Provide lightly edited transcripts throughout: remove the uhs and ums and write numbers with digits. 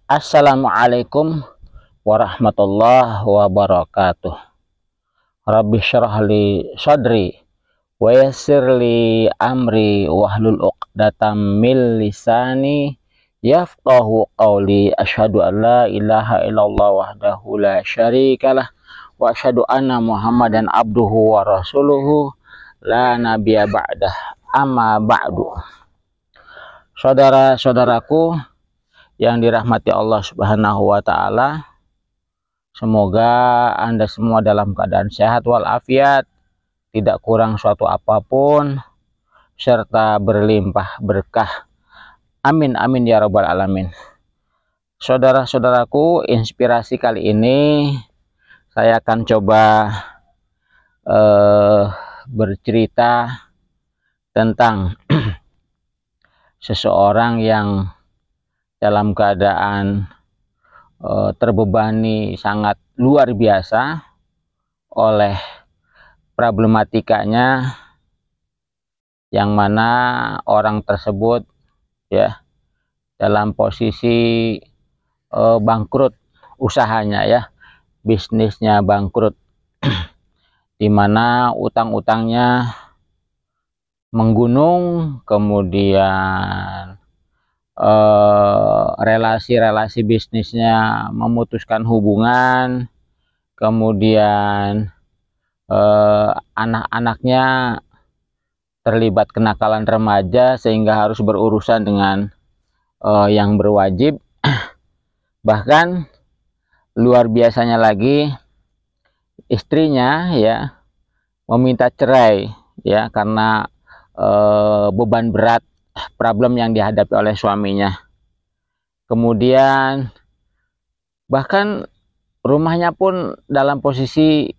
Assalamualaikum warahmatullahi wabarakatuh. Rabbi syrah li sadri wa yassir li amri wahlul 'uqdatam min lisani yafqahu qawli. Asyhadu an la ilaha illallah wahdahu la syarikalah wa asyhadu anna Muhammadan abduhu wa rasuluhu la nabiyya ba'dah. Amma ba'du. Saudara-saudaraku yang dirahmati Allah Subhanahu wa taala, semoga Anda semua dalam keadaan sehat walafiat, tidak kurang suatu apapun, serta berlimpah berkah. Amin amin ya rabbal alamin. Saudara-saudaraku, inspirasi kali ini saya akan coba bercerita tentang seseorang yang dalam keadaan terbebani sangat luar biasa oleh problematikanya, yang mana orang tersebut ya dalam posisi bangkrut usahanya, ya bisnisnya bangkrut, di mana utang-utangnya menggunung, kemudian relasi-relasi bisnisnya memutuskan hubungan, kemudian anak-anaknya terlibat kenakalan remaja sehingga harus berurusan dengan yang berwajib. Bahkan luar biasanya lagi, istrinya ya meminta cerai ya karena beban berat problem yang dihadapi oleh suaminya. Kemudian bahkan rumahnya pun dalam posisi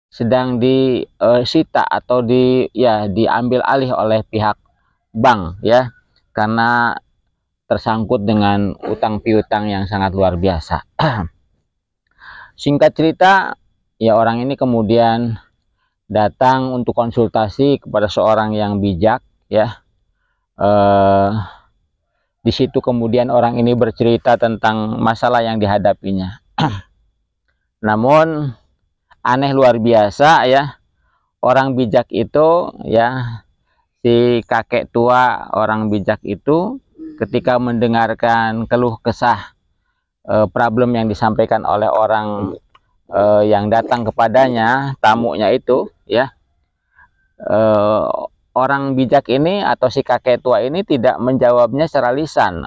sedang disita atau diambil alih oleh pihak bank ya, karena tersangkut dengan utang piutang yang sangat luar biasa. Singkat cerita, ya orang ini kemudian datang untuk konsultasi kepada seorang yang bijak ya. Di situ kemudian orang ini bercerita tentang masalah yang dihadapinya. Namun aneh luar biasa ya, orang bijak itu ya, si kakek tua orang bijak itu ketika mendengarkan keluh kesah problem yang disampaikan oleh orang yang datang kepadanya, tamunya itu ya, orang bijak ini atau si kakek tua ini tidak menjawabnya secara lisan,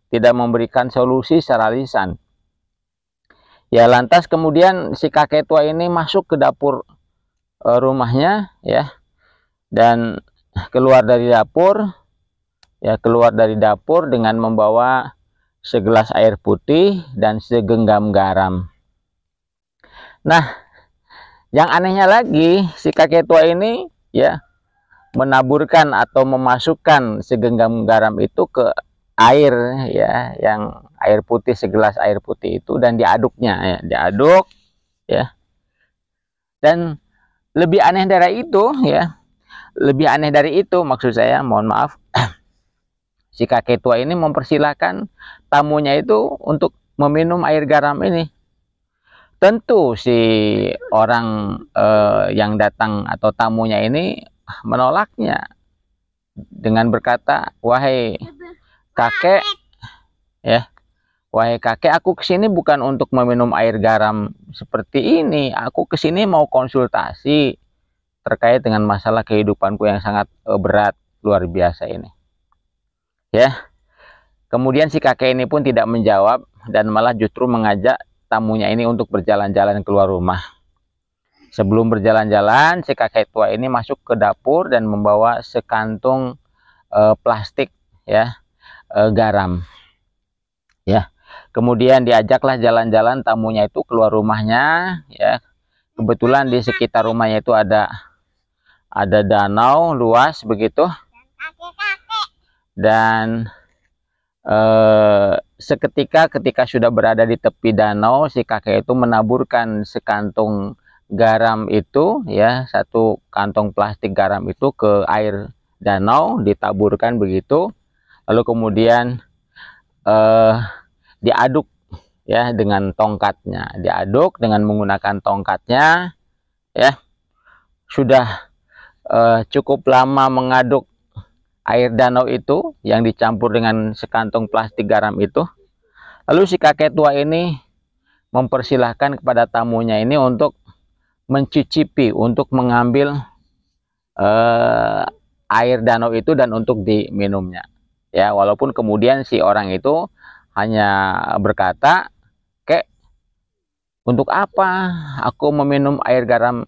tidak memberikan solusi secara lisan. Ya lantas kemudian si kakek tua ini masuk ke dapur rumahnya ya, dan keluar dari dapur dengan membawa segelas air putih dan segenggam garam. Nah, yang anehnya lagi, si kakek tua ini ya menaburkan atau memasukkan segenggam garam itu ke air ya, yang air putih, segelas air putih itu, dan diaduknya ya, diaduk ya. Dan lebih aneh dari itu ya, lebih aneh dari itu maksud saya, mohon maaf, si kakek tua ini mempersilahkan tamunya itu untuk meminum air garam ini. Tentu si orang yang datang atau tamunya ini menolaknya dengan berkata, wahai kakek ya, wahai kakek, aku kesini bukan untuk meminum air garam seperti ini, aku kesini mau konsultasi terkait dengan masalah kehidupanku yang sangat berat luar biasa ini ya. Kemudian si kakek ini pun tidak menjawab dan malah justru mengajak tamunya ini untuk berjalan-jalan keluar rumah. Sebelum berjalan-jalan, si kakek tua ini masuk ke dapur dan membawa sekantung plastik ya, garam ya. Kemudian diajaklah jalan-jalan tamunya itu keluar rumahnya ya. Kebetulan di sekitar rumahnya itu ada danau luas begitu, dan seketika ketika sudah berada di tepi danau, si kakek itu menaburkan sekantung garam itu ya, satu kantong plastik garam itu ke air danau, ditaburkan begitu. Lalu kemudian diaduk ya dengan tongkatnya, diaduk dengan menggunakan tongkatnya ya. Sudah cukup lama mengaduk air danau itu yang dicampur dengan sekantong plastik garam itu. Lalu si kakek tua ini mempersilahkan kepada tamunya ini untuk mencicipi, untuk mengambil air danau itu dan untuk diminumnya. Ya, walaupun kemudian si orang itu hanya berkata, "Kek, untuk apa aku meminum air garam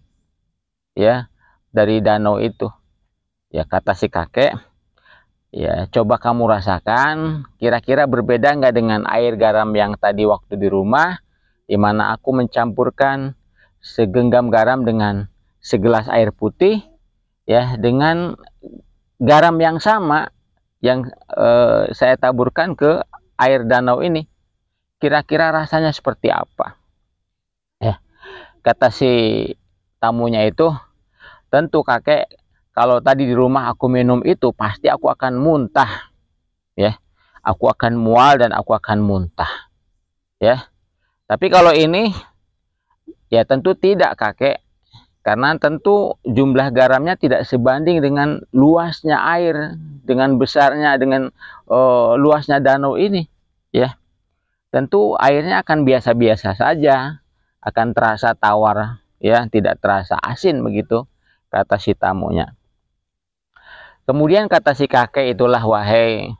ya dari danau itu?" Ya, kata si kakek, "Ya, coba kamu rasakan, kira-kira berbeda nggak dengan air garam yang tadi waktu di rumah, di mana aku mencampurkan segenggam garam dengan segelas air putih, ya, dengan garam yang sama yang saya taburkan ke air danau ini. Kira-kira rasanya seperti apa?" Ya, kata si tamunya itu, "Tentu kakek, kalau tadi di rumah aku minum itu pasti aku akan muntah, ya, aku akan mual dan aku akan muntah, ya. Tapi kalau ini, ya tentu tidak kakek, karena tentu jumlah garamnya tidak sebanding dengan luasnya air, dengan besarnya, dengan luasnya danau ini, ya. Tentu airnya akan biasa-biasa saja, akan terasa tawar, ya, tidak terasa asin begitu," kata si tamunya. Kemudian kata si kakek itulah, "Wahai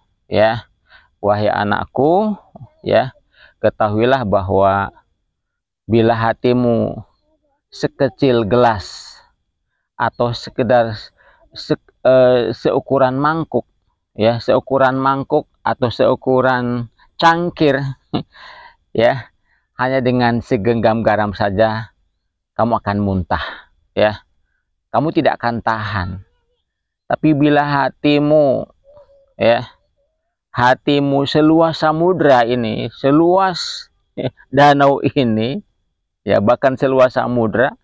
anakku, ya, ketahuilah bahwa bila hatimu sekecil gelas atau sekedar seukuran mangkuk, ya, seukuran mangkuk atau seukuran cangkir, ya, hanya dengan segenggam garam saja kamu akan muntah, ya, kamu tidak akan tahan. Tapi bila hatimu, ya, hatimu seluas samudra ini, seluas danau ini, ya, bahkan seluas samudra,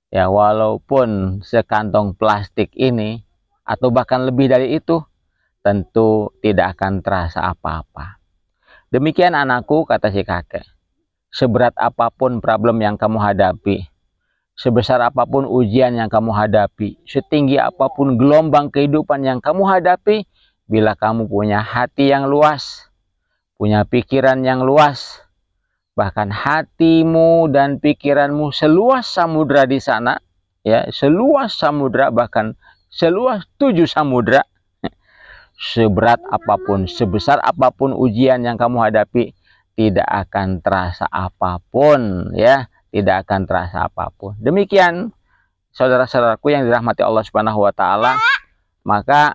ya, walaupun sekantong plastik ini atau bahkan lebih dari itu, tentu tidak akan terasa apa-apa. Demikian anakku," kata si kakek, "seberat apapun problem yang kamu hadapi, sebesar apapun ujian yang kamu hadapi, setinggi apapun gelombang kehidupan yang kamu hadapi, bila kamu punya hati yang luas, punya pikiran yang luas, bahkan hatimu dan pikiranmu seluas samudra di sana, ya, seluas samudra, bahkan seluas 7 samudra, seberat apapun, sebesar apapun ujian yang kamu hadapi, tidak akan terasa apapun, ya, tidak akan terasa apapun." Demikian saudara-saudaraku yang dirahmati Allah Subhanahu wa taala, maka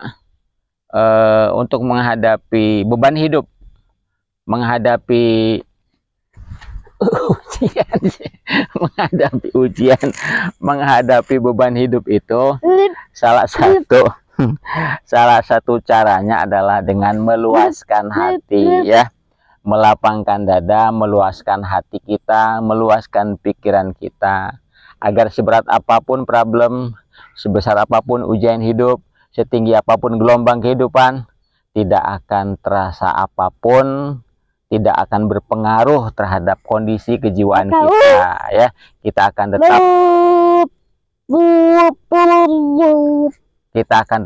untuk menghadapi beban hidup, menghadapi ujian, menghadapi beban hidup itu salah satu caranya adalah dengan meluaskan hati, ya, melapangkan dada, meluaskan hati kita, meluaskan pikiran kita, agar seberat apapun problem, sebesar apapun ujian hidup, setinggi apapun gelombang kehidupan, tidak akan terasa apapun, tidak akan berpengaruh terhadap kondisi kejiwaan kita, ya. Kita akan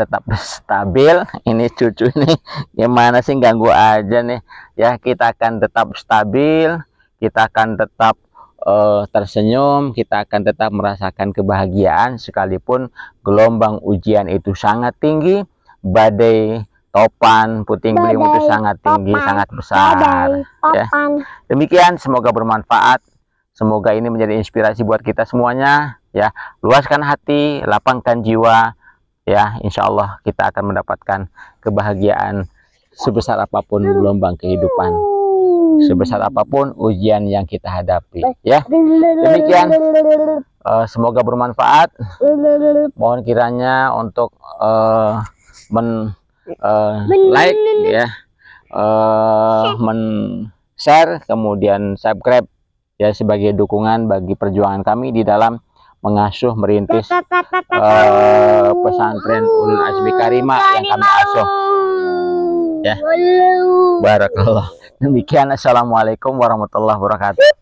tetap stabil. Ini cucu nih, gimana sih, ganggu aja nih, ya. Kita akan tetap stabil, kita akan tetap tersenyum, kita akan tetap merasakan kebahagiaan sekalipun gelombang ujian itu sangat tinggi, badai topan puting beliung itu sangat tinggi, sangat besar, ya. Demikian, semoga bermanfaat, semoga ini menjadi inspirasi buat kita semuanya, ya. Luaskan hati, lapangkan jiwa, ya, insya Allah kita akan mendapatkan kebahagiaan sebesar apapun gelombang kehidupan, sebesar apapun ujian yang kita hadapi, ya. Demikian, semoga bermanfaat. Mohon kiranya untuk like, ya, share, kemudian subscribe, ya, sebagai dukungan bagi perjuangan kami di dalam mengasuh, merintis pesantren Ulul Azmi Karimah yang kami asuh. Ya. Barakallah. Demikian, assalamualaikum warahmatullahi wabarakatuh.